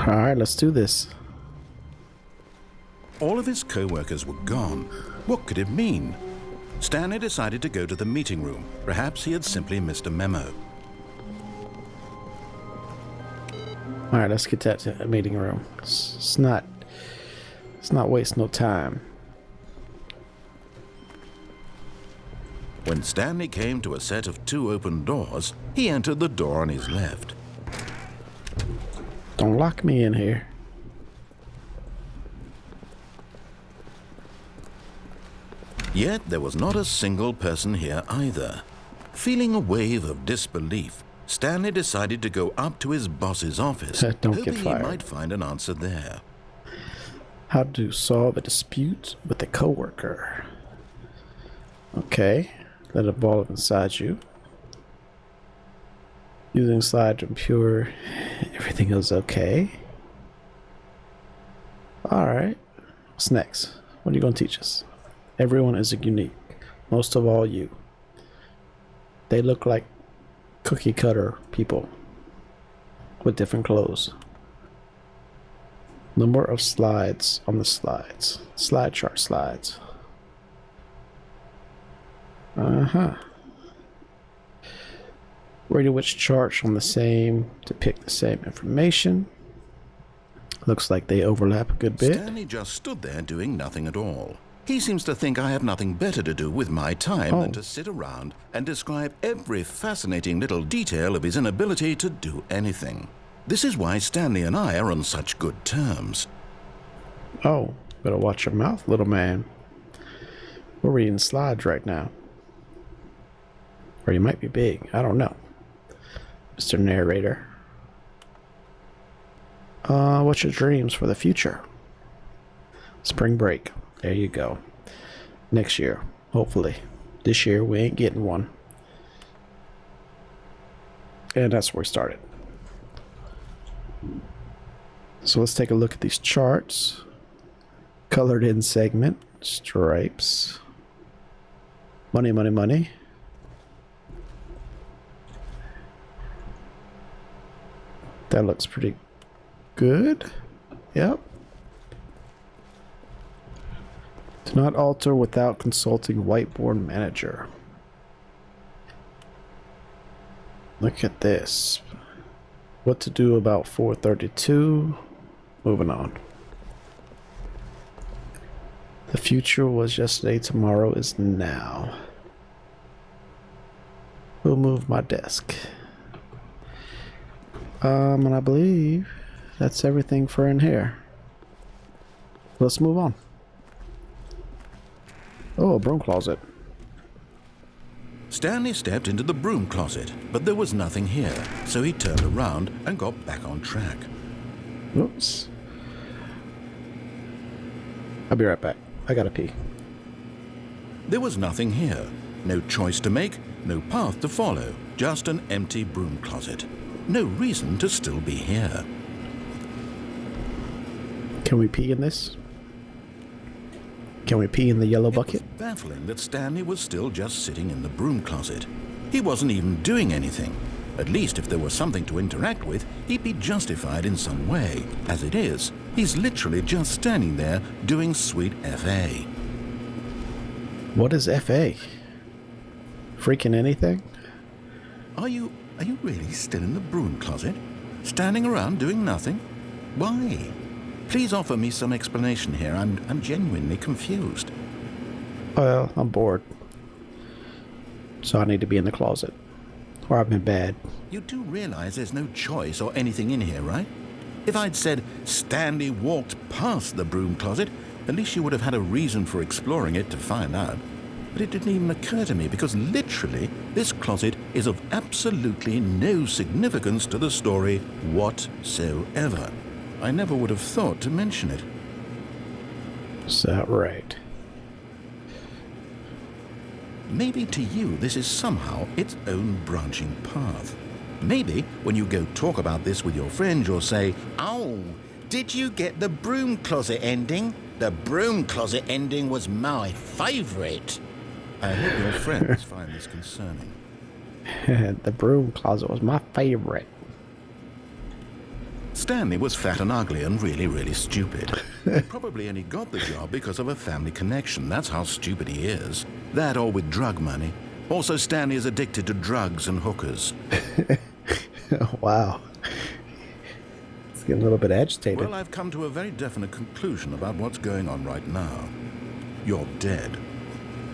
Alright, let's do this. All of his co-workers were gone. What could it mean? Stanley decided to go to the meeting room. Perhaps he had simply missed a memo. Alright, let's get that to a meeting room. It's not waste no time. When Stanley came to a set of 2 open doors, he entered the door on his left. Don't lock me in here. Yet there was not a single person here either. Feeling a wave of disbelief, Stanley decided to go up to his boss's office, Don't hoping get he fired. might find an answer there. How to solve a dispute with a coworker. Okay, let a ball inside you. Using slide to ensure everything is okay. Alright, what's next? What are you going to teach us? Everyone is unique, most of all you. They look like cookie cutter people with different clothes. Number of slides on the slides. Slide chart slides. Rated which charts on the same to pick the same information. Looks like they overlap a good bit. Stanley just stood there doing nothing at all. He seems to think I have nothing better to do with my time than to sit around and describe every fascinating little detail of his inability to do anything. This is why Stanley and I are on such good terms. Oh, better watch your mouth, little man. We're reading slides right now. Or you might be big, I don't know. Mr. Narrator. What's your dreams for the future? Spring break. There you go. Next year, hopefully. This year we ain't getting one. And that's where we started. So let's take a look at these charts. Colored in segment, stripes. Money, money, money. That looks pretty good. Yep. Do not alter without consulting whiteboard manager. Look at this. What to do about 432. Moving on. The future was yesterday, tomorrow is now. We'll move my desk. And I believe that's everything for in here. Let's move on. Oh, a broom closet. Stanley stepped into the broom closet, but there was nothing here, so he turned around and got back on track. Oops. I'll be right back. I gotta pee. There was nothing here. No choice to make, no path to follow, just an empty broom closet. No reason to still be here. Can we pee in this? Can we pee in the yellow bucket? It was baffling that Stanley was still just sitting in the broom closet. He wasn't even doing anything. At least if there was something to interact with, he'd be justified in some way. As it is, he's literally just standing there doing sweet FA. What is FA? Freaking anything? Are you really still in the broom closet? Standing around doing nothing? Why? Please offer me some explanation here. I'm genuinely confused. Well, I'm bored. So I need to be in the closet. Or I've been bad. You do realize there's no choice or anything in here, right? If I'd said Stanley walked past the broom closet, at least you would have had a reason for exploring it to find out. But it didn't even occur to me because literally this closet is of absolutely no significance to the story whatsoever. I never would have thought to mention it. Is that right? Maybe to you this is somehow its own branching path. Maybe when you go talk about this with your friends you'll say, "Oh, did you get the broom closet ending? The broom closet ending was my favourite." I hope your friends find this concerning. The broom closet was my favorite. Stanley was fat and ugly and really, really stupid. He probably only got the job because of a family connection. That's how stupid he is. That or with drug money. Also, Stanley is addicted to drugs and hookers. Wow. It's getting a little bit agitated. Well, I've come to a very definite conclusion about what's going on right now. You're dead.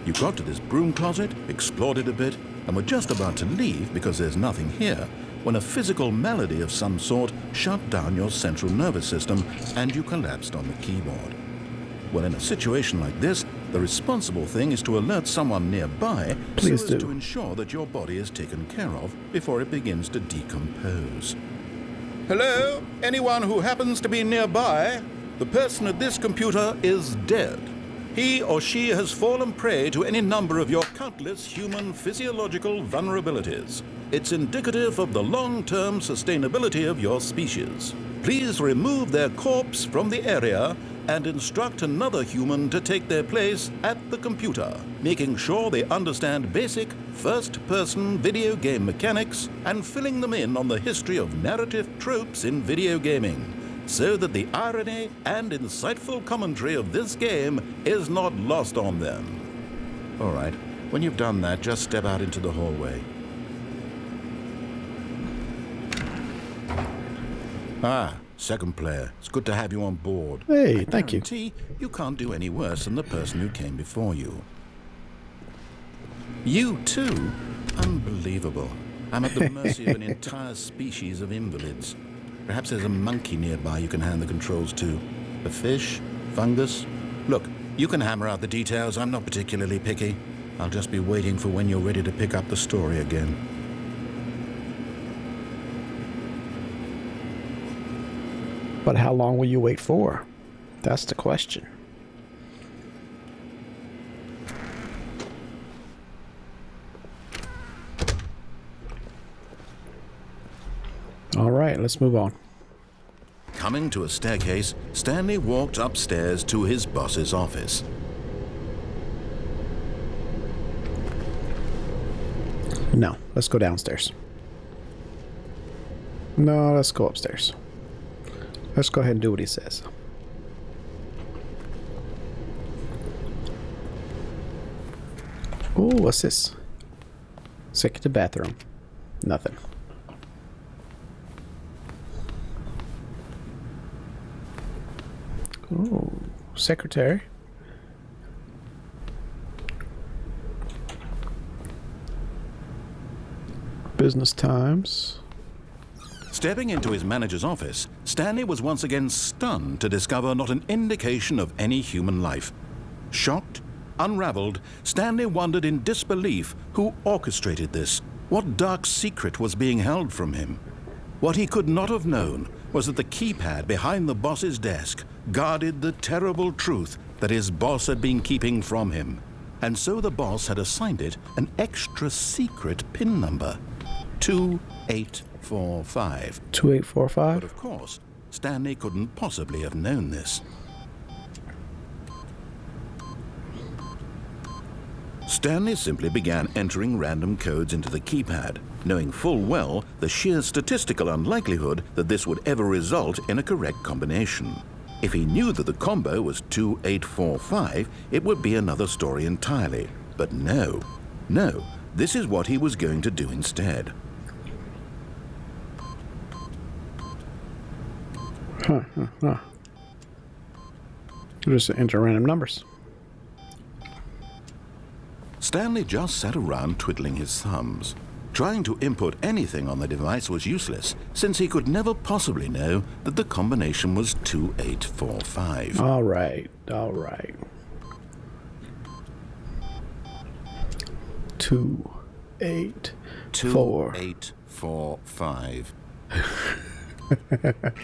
You got to this broom closet, explored it a bit, and were just about to leave because there's nothing here, when a physical malady of some sort shut down your central nervous system and you collapsed on the keyboard. Well, in a situation like this, the responsible thing is to alert someone nearby so as to ensure that your body is taken care of before it begins to decompose. Hello? Anyone who happens to be nearby? The person at this computer is dead. He or she has fallen prey to any number of your countless human physiological vulnerabilities. It's indicative of the long-term sustainability of your species. Please remove their corpse from the area and instruct another human to take their place at the computer, making sure they understand basic first-person video game mechanics and filling them in on the history of narrative tropes in video gaming, so that the irony and insightful commentary of this game is not lost on them. All right, when you've done that, just step out into the hallway. Ah, second player. It's good to have you on board. Hey, thank you. I guarantee you can't do any worse than the person who came before you. You too? Unbelievable. I'm at the mercy of an entire species of invalids. Perhaps there's a monkey nearby you can hand the controls to. A fish? Fungus? Look, you can hammer out the details. I'm not particularly picky. I'll just be waiting for when you're ready to pick up the story again. But how long will you wait for? That's the question. All right, let's move on. Coming to a staircase, Stanley walked upstairs to his boss's office. No, let's go downstairs. No, let's go upstairs. Let's go ahead and do what he says. Oh, what's this? Second bathroom. Nothing. Oh, secretary. Business times. Stepping into his manager's office, Stanley was once again stunned to discover not an indication of any human life. Shocked, unraveled, Stanley wondered in disbelief who orchestrated this. What dark secret was being held from him? What he could not have known was that the keypad behind the boss's desk guarded the terrible truth that his boss had been keeping from him. And so the boss had assigned it an extra secret PIN number. 2845. 2845? But of course, Stanley couldn't possibly have known this. Stanley simply began entering random codes into the keypad, knowing full well the sheer statistical unlikelihood that this would ever result in a correct combination. If he knew that the combo was 2845, it would be another story entirely. But no, this is what he was going to do instead. Just enter random numbers. Stanley just sat around twiddling his thumbs. Trying to input anything on the device was useless, since he could never possibly know that the combination was 2845. All right. 2845.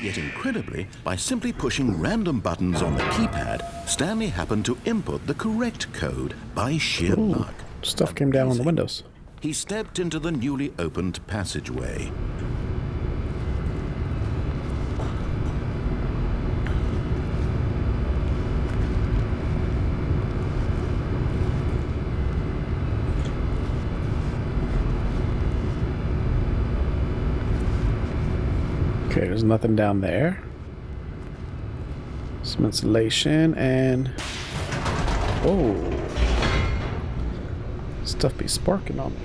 Yet incredibly, by simply pushing random buttons on the keypad, Stanley happened to input the correct code by sheer luck. Stuff came down on the windows. He stepped into the newly opened passageway. Okay, there's nothing down there. Some insulation and... Whoa. Stuff be sparking on me.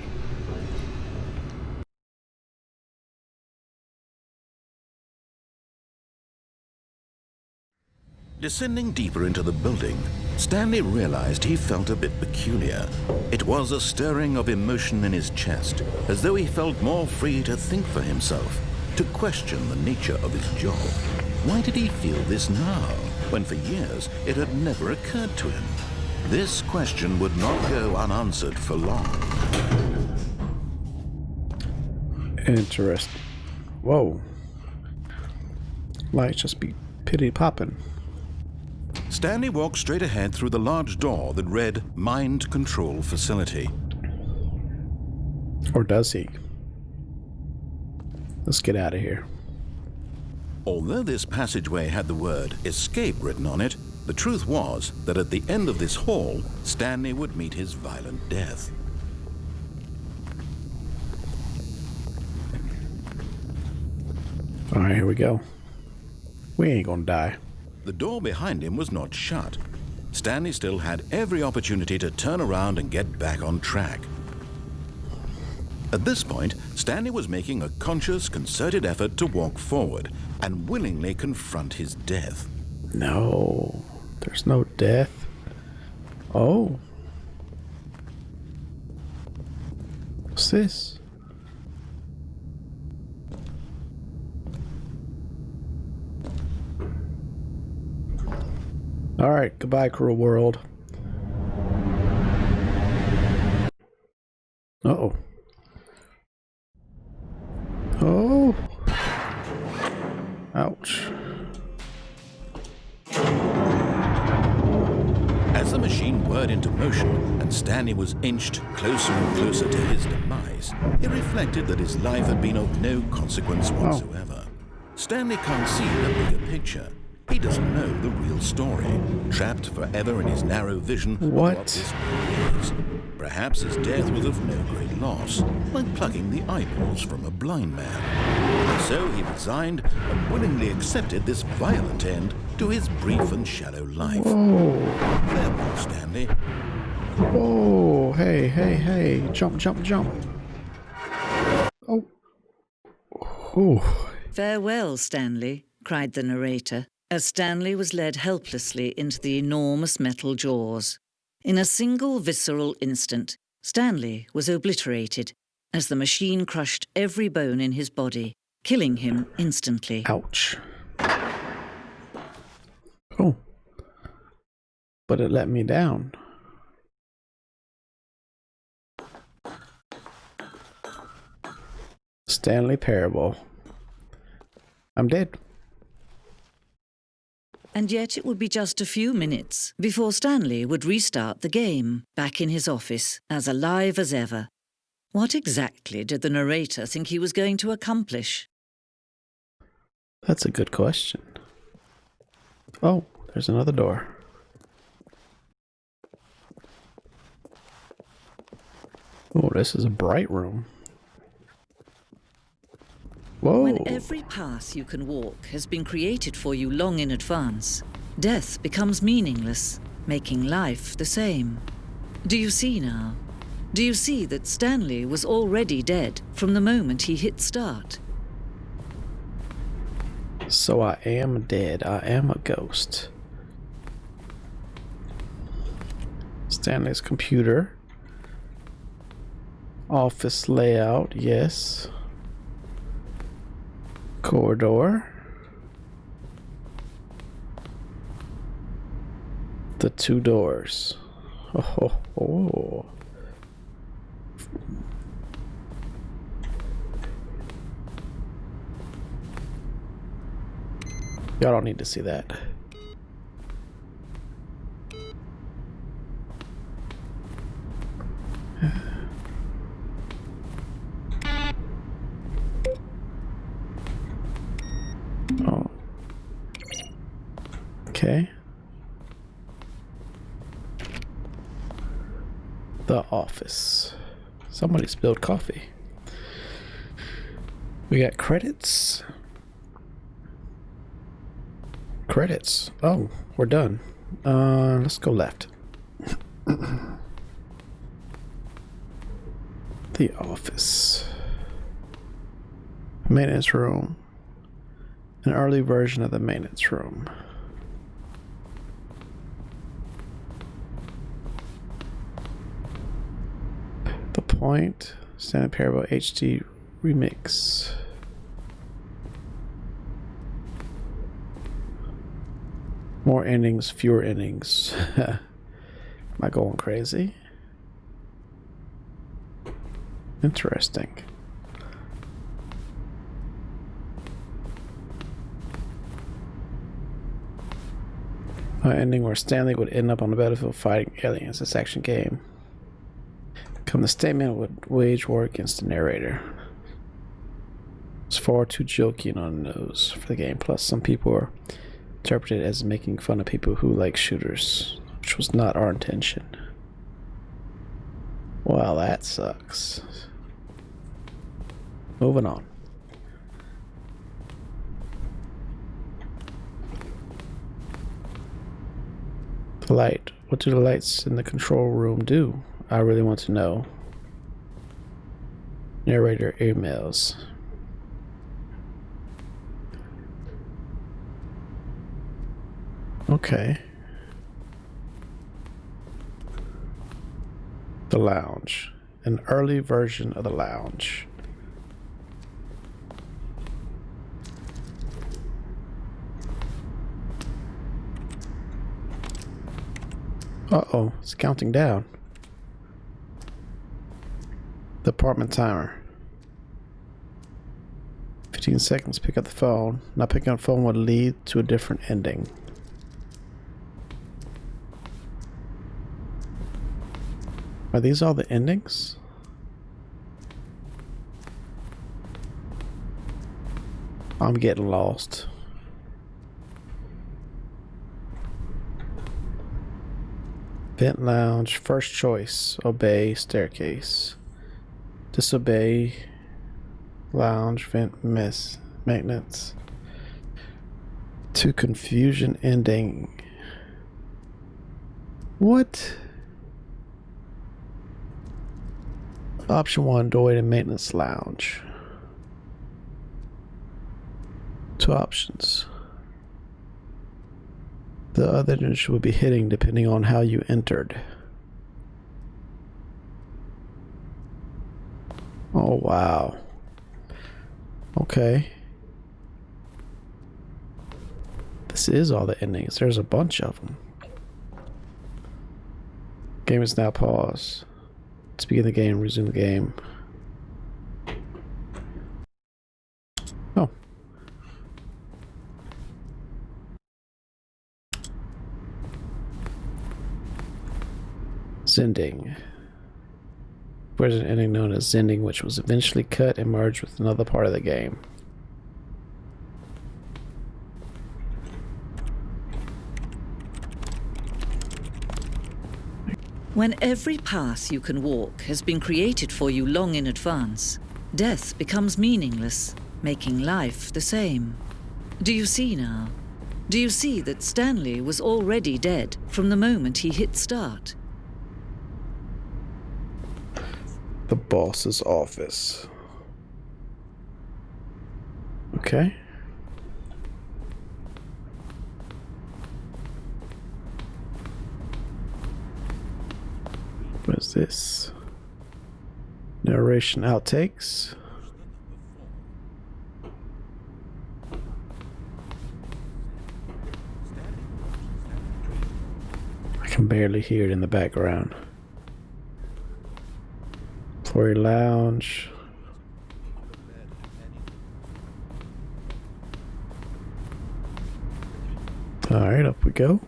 Descending deeper into the building, Stanley realized he felt a bit peculiar. It was a stirring of emotion in his chest, as though he felt more free to think for himself, to question the nature of his job. Why did he feel this now, when for years it had never occurred to him? This question would not go unanswered for long. Interesting. Whoa. Lights just be pity popping. Stanley walked straight ahead through the large door that read Mind Control Facility. Or does he? Let's get out of here. Although this passageway had the word Escape written on it, the truth was that at the end of this hall, Stanley would meet his violent death. Alright, here we go. We ain't gonna die. The door behind him was not shut. Stanley still had every opportunity to turn around and get back on track. At this point, Stanley was making a conscious, concerted effort to walk forward and willingly confront his death. No, there's no death. Oh. What's this? Alright, goodbye, cruel world. Uh-oh. Oh. Ouch. As the machine whirred into motion and Stanley was inched closer and closer to his demise, he reflected that his life had been of no consequence whatsoever. Stanley can't see the bigger picture. He doesn't know the real story, trapped forever in his narrow vision of what this world is. Perhaps his death was of no great loss, like plucking the eyeballs from a blind man. So he resigned and willingly accepted this violent end to his brief and shallow life. Whoa. Farewell, Stanley. Whoa. Hey, hey, hey. Jump, jump, jump. Oh. Oh. Farewell, Stanley, cried the narrator, as Stanley was led helplessly into the enormous metal jaws. In a single visceral instant, Stanley was obliterated as the machine crushed every bone in his body, killing him instantly. Ouch. Oh. But it let me down. Stanley Parable. I'm dead. And yet it would be just a few minutes before Stanley would restart the game, back in his office, as alive as ever. What exactly did the narrator think he was going to accomplish? That's a good question. Oh, there's another door. Oh, this is a bright room. Whoa. When every path you can walk has been created for you long in advance, death becomes meaningless, making life the same. Do you see now? Do you see that Stanley was already dead from the moment he hit start? So I am dead. I am a ghost. Stanley's computer. Office layout, yes. Corridor. The two doors. Oh, oh, oh. Y'all don't need to see that. Oh. Okay. The office. Somebody spilled coffee. We got credits. Credits. Oh, we're done. Let's go left. The office. Maintenance room. An early version of the maintenance room. The Point. Stanley Parable HD remix. More endings, fewer endings. Am I going crazy? Interesting. An ending where Stanley would end up on the battlefield fighting aliens. This action game. Come the statement would wage war against the narrator. It's far too joking on the nose for the game. Plus, some people are interpreted as making fun of people who like shooters, which was not our intention. Well, that sucks. Moving on. The light. What do the lights in the control room do? I really want to know. Narrator emails. Okay. The lounge. An early version of the lounge. Uh-oh, it's counting down. The apartment timer. 15 seconds, pick up the phone. Not picking up the phone would lead to a different ending. Are these all the endings? I'm getting lost. Vent lounge, first choice, obey, staircase. Disobey, lounge, vent, miss, maintenance. To confusion ending. What? Option 1, doorway to maintenance lounge. 2 options. The other entrance would be hitting depending on how you entered. Oh, wow. Okay. This is all the endings. There's a bunch of them. Game is now paused. Let's begin the game, resume the game. Oh. Zending. There's an ending known as Zending, which was eventually cut and merged with another part of the game. When every path you can walk has been created for you long in advance, death becomes meaningless, making life the same. Do you see now? Do you see that Stanley was already dead from the moment he hit start? The boss's office. Okay. What is this? Narration outtakes. I can barely hear it in the background. Flory lounge. Alright, up we go.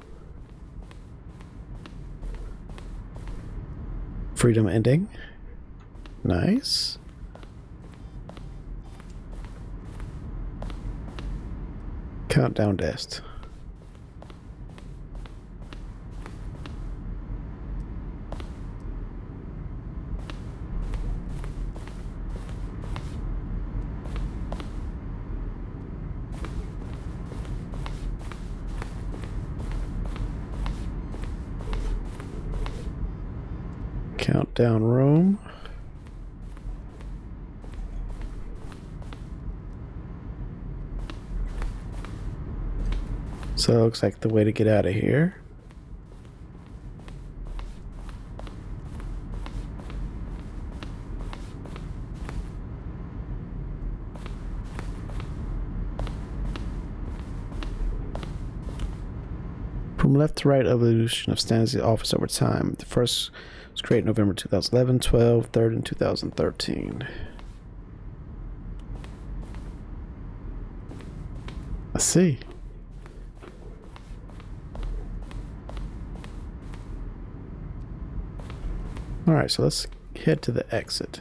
Freedom ending. Nice. Countdown desk. Countdown room. So it looks like the way to get out of here. From left to right, evolution of Stanley's office over time. The first was created November 2011, 12, third in 2013. I see. Alright, so let's head to the exit.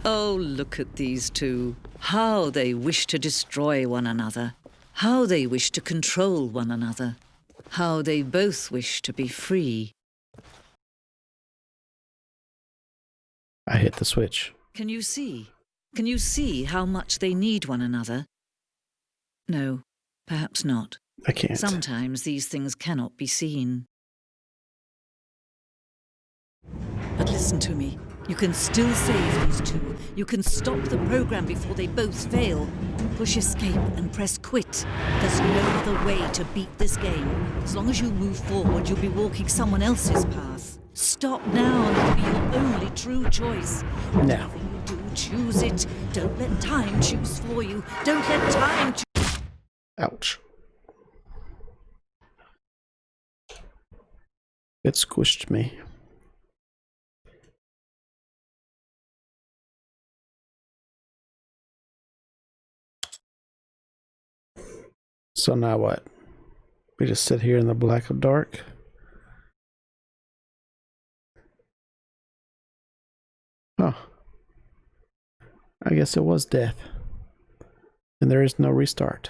Oh, look at these two. How they wish to destroy one another. How they wish to control one another. How they both wish to be free. I hit the switch. Can you see? Can you see how much they need one another? No, perhaps not. I can't. Sometimes these things cannot be seen. But listen to me. You can still save these two. You can stop the program before they both fail. Push escape and press quit. There's no other way to beat this game. As long as you move forward, you'll be walking someone else's path. Stop now and it'll be your only true choice. Now. Whatever you do, choose it. Don't let time choose for you. Don't let time choose. Ouch. It squished me. So now what? We just sit here in the black of dark? Huh. I guess it was death. And there is no restart.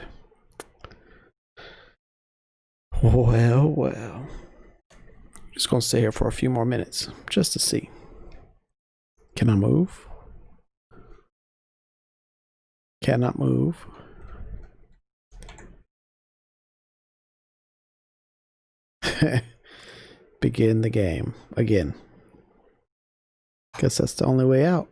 Well, well. Just gonna stay here for a few more minutes, just to see. Can I move? Cannot move. Begin the game again. Guess that's the only way out.